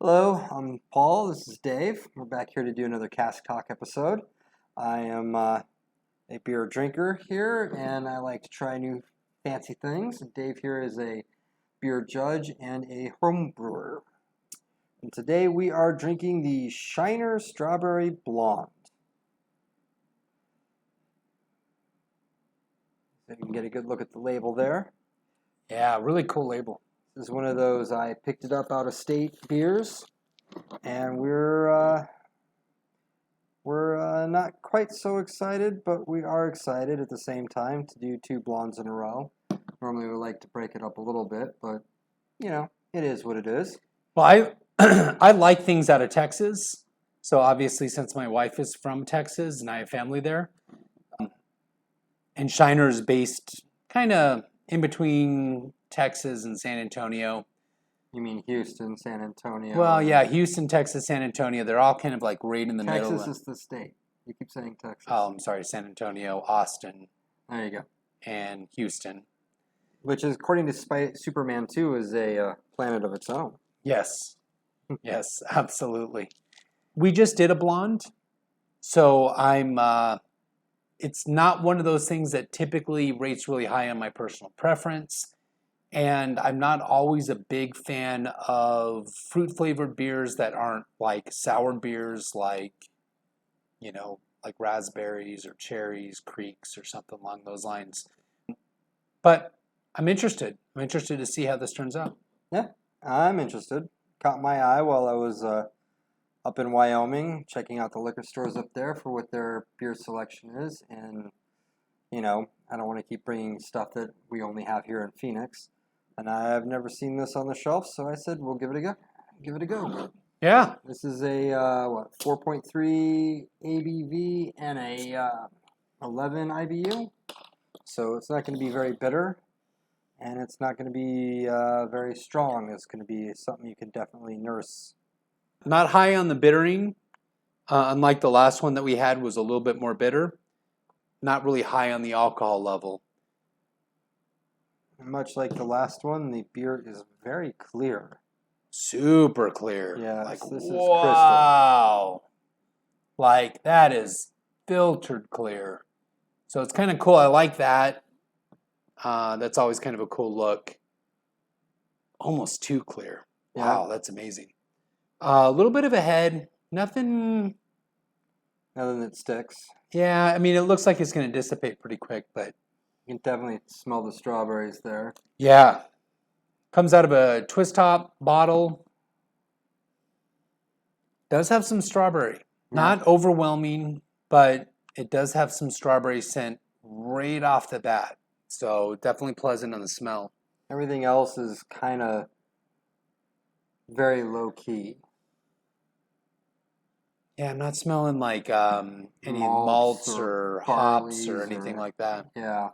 Hello, I'm Paul. This is Dave. We're back here to do another Cask Talk episode. I am a beer drinker here, and I like to try new fancy things. Dave here is a beer judge and a home brewer. And today we are drinking the Shiner Strawberry Blonde. So you can get a good look at the label there. Yeah, really cool label. This is one of those I picked it up out of state beers, and we're not quite so excited, but we are excited at the same time to do two blondes in a row. Normally we like to break it up a little bit, but you know, it is what it is. Well, I like things out of Texas. So obviously, since my wife is from Texas and I have family there, and Shiner is based kind of in between Texas and San Antonio. You mean Houston, San Antonio? Well, yeah, Houston, Texas, San Antonio. They're all kind of like right in the middle. Texas is the state. You keep saying Texas. Oh, I'm sorry, San Antonio, Austin. There you go. And Houston. Which is, according to Superman 2, is a planet of its own. Yes. Yes, absolutely. We just did a blonde, so it's not one of those things that typically rates really high on my personal preference, and I'm not always a big fan of fruit-flavored beers that aren't like sour beers like raspberries or cherries, creeks, or something along those lines. But I'm interested. I'm interested to see how this turns out. Yeah, I'm interested. Caught my eye while I was up in Wyoming, checking out the liquor stores up there for what their beer selection is. And, I don't want to keep bringing stuff that we only have here in Phoenix. And I've never seen this on the shelf, so I said, we'll give it a go. Give it a go. Yeah. This is a, 4.3 ABV and a 11 IBU. So it's not going to be very bitter. And it's not going to be very strong. It's going to be something you can definitely nurse. Not high on the bittering, unlike the last one that we had was a little bit more bitter. Not really high on the alcohol level. Much like the last one, the beer is very clear. Super clear. Yeah, like, this is wow. Like, that is filtered clear. So it's kind of cool. I like that. That's always kind of a cool look. Almost too clear. Yeah. Wow, that's amazing. A little bit of a head. Nothing that sticks. Yeah, I mean, it looks like it's going to dissipate pretty quick, but you can definitely smell the strawberries there. Yeah. Comes out of a twist top bottle. Does have some strawberry. Yeah. Not overwhelming, but it does have some strawberry scent right off the bat. So definitely pleasant on the smell. Everything else is kind of very low key. Yeah, I'm not smelling like any malts or hops or anything like that. Yeah.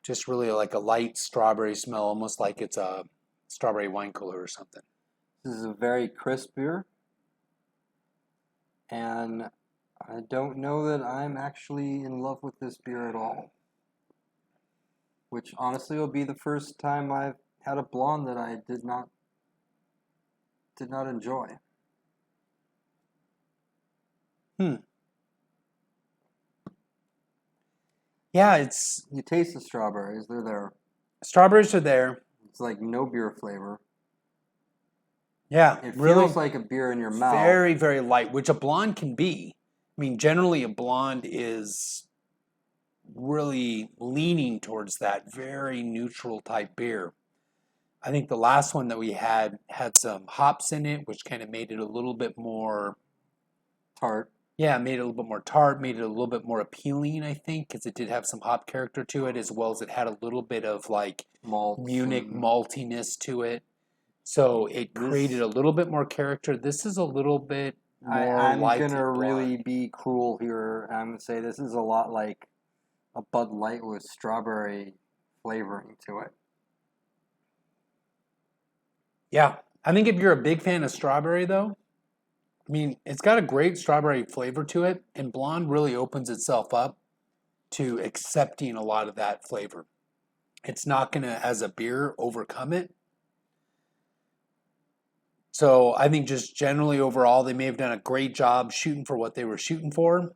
Just really like a light strawberry smell, almost like it's a strawberry wine cooler or something. This is a very crisp beer. And I don't know that I'm actually in love with this beer at all. Which honestly will be the first time I've had a blonde that I did not enjoy. Yeah, it's... You taste the strawberries. They're there. Strawberries are there. It's like no beer flavor. Yeah, it really feels like a beer in your mouth. Very, very light, which a blonde can be. I mean, generally a blonde is really leaning towards that very neutral type beer. I think the last one that we had some hops in it, which kind of made it a little bit more tart. Yeah, made it a little bit more tart, made it a little bit more appealing, I think, because it did have some hop character to it, as well as it had a little bit of like Munich maltiness to it. So it created a little bit more character. This is a little bit more I'm like going to really be cruel here. I'm going to say this is a lot like a Bud Light with strawberry flavoring to it. Yeah. I think if you're a big fan of strawberry, though, I mean, it's got a great strawberry flavor to it, and blonde really opens itself up to accepting a lot of that flavor. It's not going to, as a beer, overcome it. So I think just generally overall, they may have done a great job shooting for what they were shooting for.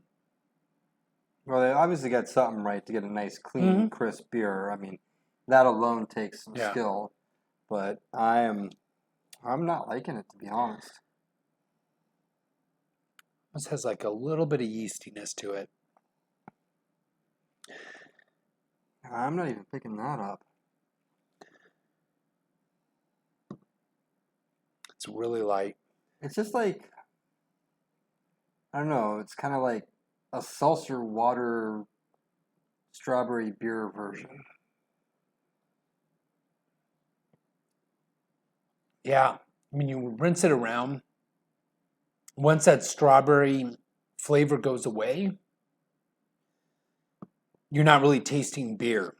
Well, they obviously got something right to get a nice, clean, Hmm. crisp beer. I mean, that alone takes some Yeah. skill. But I'm not liking it, to be honest. This has like a little bit of yeastiness to it. I'm not even picking that up. It's really light. It's just like, I don't know, it's kind of like a seltzer water strawberry beer version. Yeah. I mean, you rinse it around. Once that strawberry flavor goes away, you're not really tasting beer.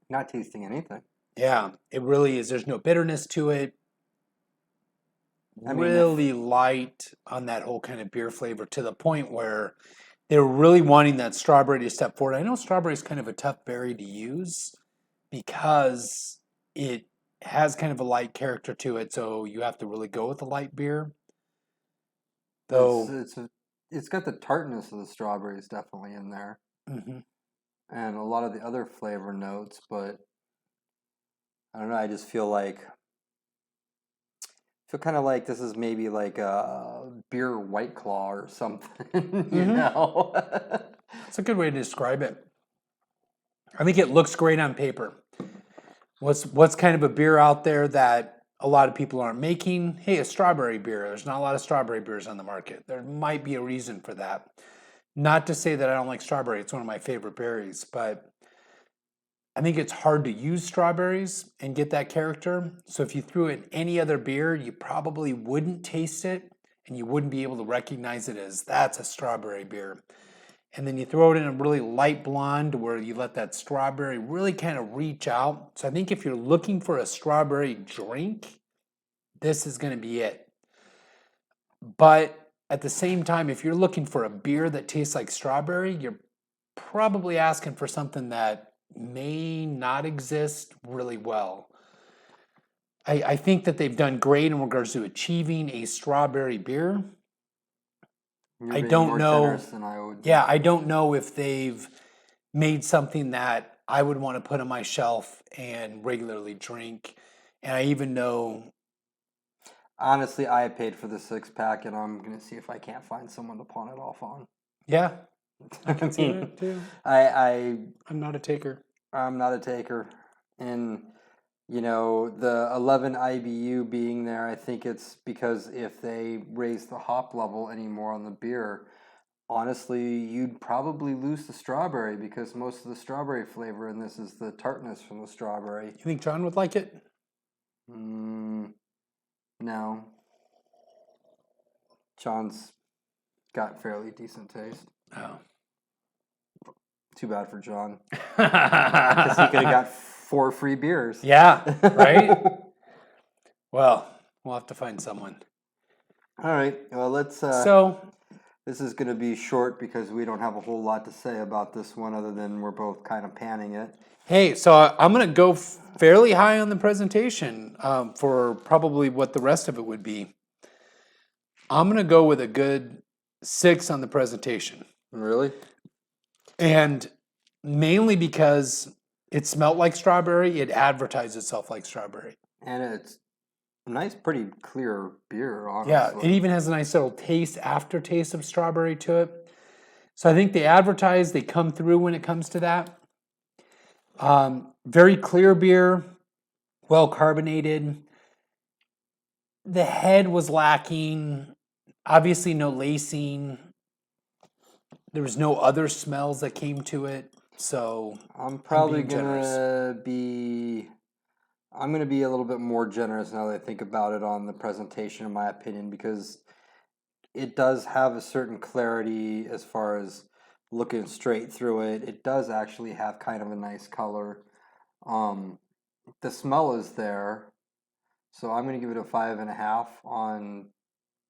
Not tasting anything. Yeah, it really is. There's no bitterness to it. I mean, if Really light on that whole kind of beer flavor to the point where they were really wanting that strawberry to step forward. I know strawberry is kind of a tough berry to use because it has kind of a light character to it, so you have to really go with a light beer. Though, it's got the tartness of the strawberries definitely in there, mhm. and a lot of the other flavor notes, but I don't know, I just feel kind of like this is maybe like a beer White Claw or something, you Mhm. know? That's a good way to describe it. I think it looks great on paper. What's kind of a beer out there that a lot of people aren't making? Hey, a strawberry beer. There's not a lot of strawberry beers on the market. There might be a reason for that. Not to say that I don't like strawberry. It's one of my favorite berries, but I think it's hard to use strawberries and get that character. So if you threw it in any other beer, you probably wouldn't taste it and you wouldn't be able to recognize it as that's a strawberry beer. And then you throw it in a really light blonde where you let that strawberry really kind of reach out. So I think if you're looking for a strawberry drink, this is going to be it. But at the same time, if you're looking for a beer that tastes like strawberry, you're probably asking for something that may not exist really well. I think that they've done great in regards to achieving a strawberry beer. You're I being don't more know. generous than I would be. Yeah, I don't know if they've made something that I would want to put on my shelf and regularly drink. And I even know, Honestly, I paid for the 6-pack, and I'm gonna see if I can't find someone to pawn it off on. yeah, I I can see mean, that too. I I'm not a taker. I'm not a taker, and the 11 IBU being there, I think it's because if they raise the hop level anymore on the beer, honestly, you'd probably lose the strawberry because most of the strawberry flavor in this is the tartness from the strawberry. You think John would like it? No. John's got fairly decent taste. Oh. Too bad for John. Because he could have got 4 free beers. Yeah, right? Well, we'll have to find someone. All right. Well, let's. So, This is going to be short because we don't have a whole lot to say about this one other than we're both kind of panning it. hey, so I'm going to go fairly high on the presentation for probably what the rest of it would be. I'm going to go with a good 6 on the presentation. Really? And mainly because it smelled like strawberry, it advertised itself like strawberry. And it's a nice, pretty clear beer, honestly. Yeah, it even has a nice little aftertaste of strawberry to it. So I think they advertise, they come through when it comes to that. Very clear beer, well carbonated. The head was lacking, obviously no lacing. There was no other smells that came to it. So I'm probably being generous. I'm gonna be a little bit more generous now that I think about it on the presentation, in my opinion, because it does have a certain clarity as far as looking straight through it. It does actually have kind of a nice color. The smell is there, so I'm gonna give it a 5.5 on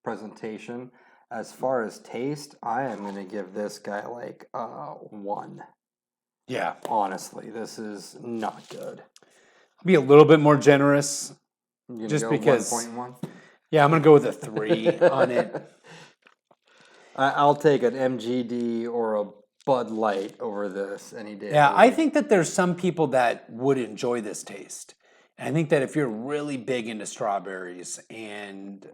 presentation. As far as taste, I am gonna give this guy like 1. Yeah. Honestly, this is not good. I'll be a little bit more generous You're gonna just go because 1.1? Yeah, I'm gonna go with a 3 on it. I'll take an MGD or a Bud Light over this any day Yeah, of the I week. think that there's some people that would enjoy this taste. And I think that if you're really big into strawberries and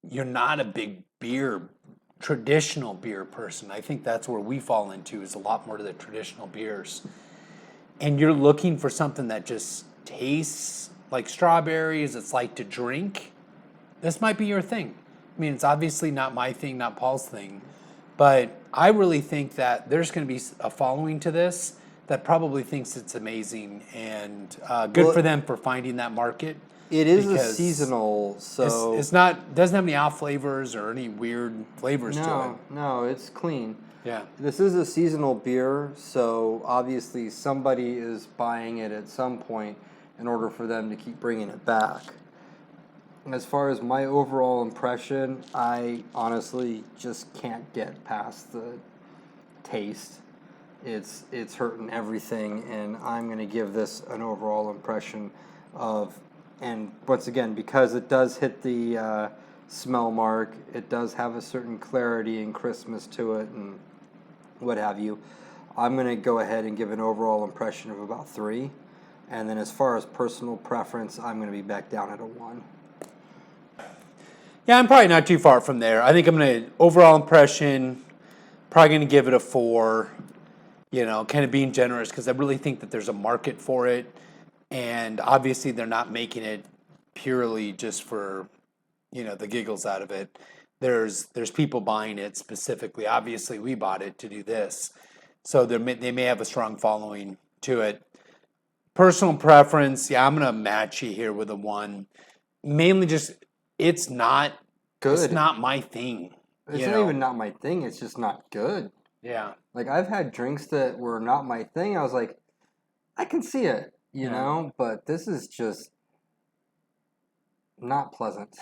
you're not a big traditional beer person, I think that's where we fall into is a lot more to the traditional beers. And you're looking for something that just tastes like strawberries, it's like to drink, this might be your thing. I mean, it's obviously not my thing, not Paul's thing, but I really think that there's going to be a following to this that probably thinks it's amazing, and good Well, for them for finding that market. it is a Because seasonal, so it's not doesn't have any off flavors or any weird flavors to it. no, it's clean. Yeah. This is a seasonal beer, so obviously somebody is buying it at some point in order for them to keep bringing it back. As far as my overall impression, I honestly just can't get past the taste. It's hurting everything, and I'm going to give this an overall impression of, and once again, because it does hit the smell mark, it does have a certain clarity and crispness to it, and what have you. I'm going to go ahead and give an overall impression of about 3, and then as far as personal preference, I'm going to be back down at a 1. Yeah, I'm probably not too far from there. I think I'm going to, overall impression, probably going to give it a 4, kind of being generous because I really think that there's a market for it. And obviously they're not making it purely just for, the giggles out of it. There's people buying it specifically. Obviously we bought it to do this. So they may have a strong following to it. Personal preference, yeah, I'm going to match you here with a 1. Mainly just, it's not Good. my thing. It's not even not my thing. It's just not good. Yeah. Like, I've had drinks that were not my thing. I was like, I can see it, but this is just not pleasant.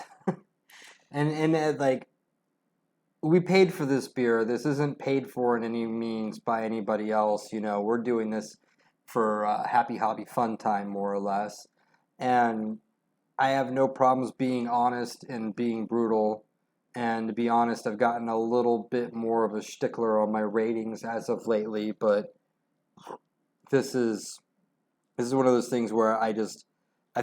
and like, we paid for this beer. This isn't paid for in any means by anybody else. We're doing this for happy hobby fun time, more or less. And I have no problems being honest and being brutal. And to be honest, I've gotten a little bit more of a stickler on my ratings as of lately, but this is one of those things where I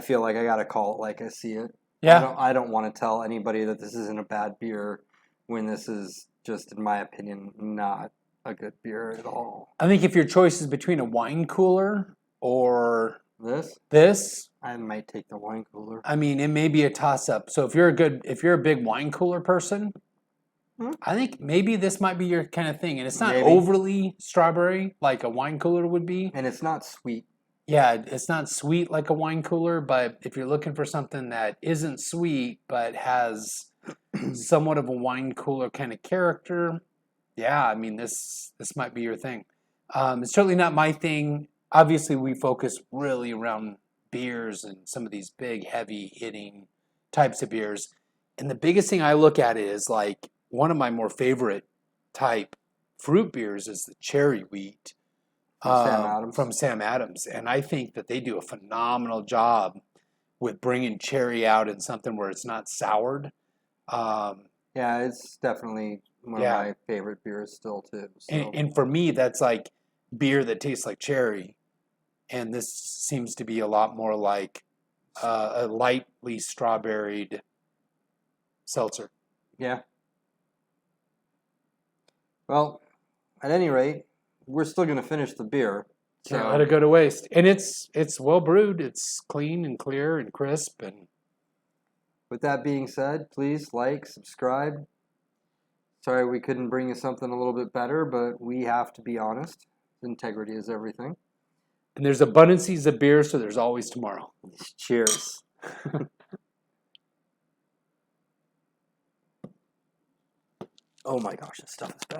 feel like I gotta call it like I see it. Yeah. I don't want to tell anybody that this isn't a bad beer when this is just, in my opinion, not a good beer at all. I think if your choice is between a wine cooler or this, I might take the wine cooler. I mean, it may be a toss-up. So if you're a big wine cooler person, I think maybe this might be your kind of thing. And it's not overly strawberry like a wine cooler would be. And it's not sweet. Yeah, it's not sweet like a wine cooler, but if you're looking for something that isn't sweet but has somewhat of a wine cooler kind of character, yeah, I mean, this might be your thing. It's certainly not my thing. Obviously, we focus really around beers and some of these big, heavy hitting types of beers. And the biggest thing I look at is like one of my more favorite type fruit beers is the cherry wheat from Sam Adams. And I think that they do a phenomenal job with bringing cherry out in something where it's not soured. Yeah, it's definitely one of my favorite beers still too. So. And for me, that's like beer that tastes like cherry. And this seems to be a lot more like a lightly strawberried seltzer. Yeah. Well, at any rate, we're still going to finish the beer. So. Can't let it go to waste. And it's well brewed. It's clean and clear and crisp. And with that being said, please like, subscribe. Sorry we couldn't bring you something a little bit better, but we have to be honest. Integrity is everything. And there's abundances of beer, so there's always tomorrow. Cheers. Oh my gosh, this stuff is bad.